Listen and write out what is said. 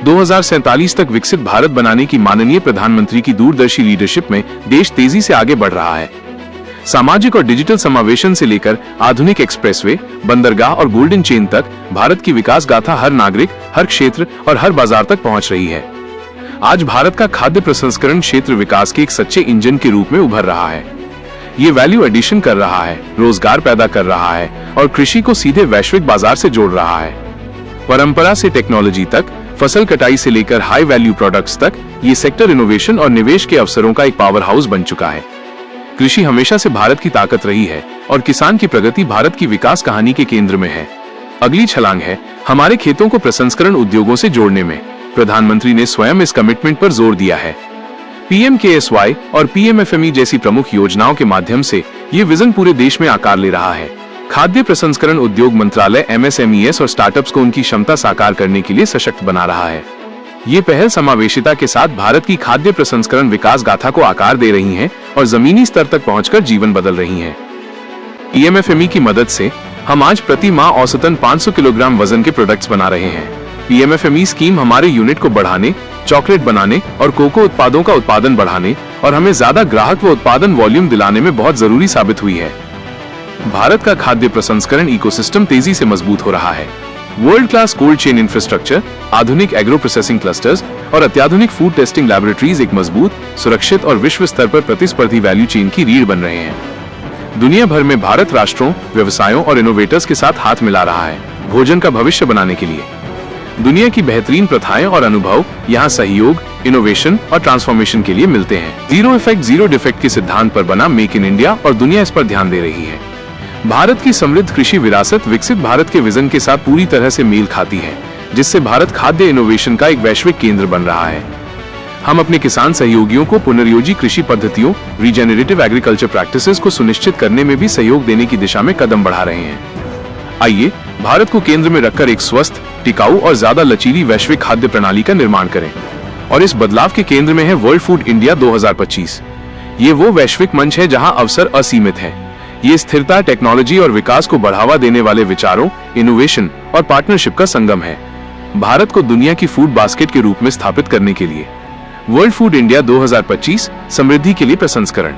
2047 तक विकसित भारत बनाने की माननीय प्रधानमंत्री की दूरदर्शी लीडरशिप में देश तेजी से आगे बढ़ रहा है। सामाजिक और डिजिटल समावेशन से लेकर आधुनिक एक्सप्रेसवे, बंदरगाह और गोल्डन चेन तक भारत की विकास गाथा हर नागरिक, हर क्षेत्र और हर बाजार तक पहुंच रही है। आज भारत का खाद्य प्रसंस्करण क्षेत्र विकास के एक सच्चे इंजन के रूप में उभर रहा है। ये वैल्यू एडिशन कर रहा है, रोजगार पैदा कर रहा है और कृषि को सीधे वैश्विक बाजार से जोड़ रहा है। परंपरा से टेक्नोलॉजी तक, फसल कटाई से लेकर हाई वैल्यू प्रोडक्ट्स तक, ये सेक्टर इनोवेशन और निवेश के अवसरों का एक पावर हाउस बन चुका है। कृषि हमेशा से भारत की ताकत रही है और किसान की प्रगति भारत की विकास कहानी के केंद्र में है। अगली छलांग है हमारे खेतों को प्रसंस्करण उद्योगों से जोड़ने में। प्रधानमंत्री ने स्वयं इस कमिटमेंट पर जोर दिया है। PMKSY और PMFME जैसी प्रमुख योजनाओं के माध्यम से ये विजन पूरे देश में आकार ले रहा है। खाद्य प्रसंस्करण उद्योग मंत्रालय MSMEs और स्टार्टअप्स को उनकी क्षमता साकार करने के लिए सशक्त बना रहा है। ये पहल समावेशिता के साथ भारत की खाद्य प्रसंस्करण विकास गाथा को आकार दे रही हैं और जमीनी स्तर तक पहुंचकर जीवन बदल रही हैं। PMFME की मदद से हम आज प्रति माह औसतन 500 किलोग्राम वजन के प्रोडक्ट्स बना रहे हैं। PMFME स्कीम हमारे यूनिट को बढ़ाने, चॉकलेट बनाने और कोको उत्पादों का उत्पादन बढ़ाने और हमें ज्यादा ग्राहक व उत्पादन वॉल्यूम दिलाने में बहुत जरूरी साबित हुई है। भारत का खाद्य प्रसंस्करण इकोसिस्टम तेजी से मजबूत हो रहा है। World class cold chain infrastructure, आधुनिक एग्रो प्रोसेसिंग क्लस्टर्स और अत्याधुनिक फूड टेस्टिंग लैबोरेटरीज एक मजबूत, सुरक्षित और विश्व स्तर पर प्रतिस्पर्धी वैल्यू चेन की रीढ़ बन रहे हैं। दुनिया भर में भारत राष्ट्रों, व्यवसायों और इनोवेटर्स के साथ हाथ मिला रहा है भोजन का भविष्य बनाने के लिए। दुनिया की बेहतरीन प्रथाएं और अनुभव यहाँ सहयोग, इनोवेशन और ट्रांसफॉर्मेशन के लिए मिलते हैं। जीरो इफेक्ट जीरो डिफेक्ट के सिद्धांत पर बना मेक इन इंडिया और दुनिया इस पर ध्यान दे रही है। भारत की समृद्ध कृषि विरासत विकसित भारत के विजन के साथ पूरी तरह से मेल खाती है, जिससे भारत खाद्य इनोवेशन का एक वैश्विक केंद्र बन रहा है। हम अपने किसान सहयोगियों को पुनर्योजी कृषि पद्धतियों, रीजेनरेटिव एग्रीकल्चर प्रैक्टिसेस को सुनिश्चित करने में भी सहयोग देने की दिशा में कदम बढ़ा रहे हैं। आइए भारत को केंद्र में रखकर एक स्वस्थ, टिकाऊ और ज्यादा लचीली वैश्विक खाद्य प्रणाली का निर्माण करें। और इस बदलाव के केंद्र में है वर्ल्ड फूड इंडिया 2025। ये वो वैश्विक मंच है जहां अवसर असीमित है। ये स्थिरता, टेक्नोलॉजी और विकास को बढ़ावा देने वाले विचारों, इनोवेशन और पार्टनरशिप का संगम है। भारत को दुनिया की फूड बास्केट के रूप में स्थापित करने के लिए वर्ल्ड फूड इंडिया 2025 समृद्धि के लिए प्रसंस्करण।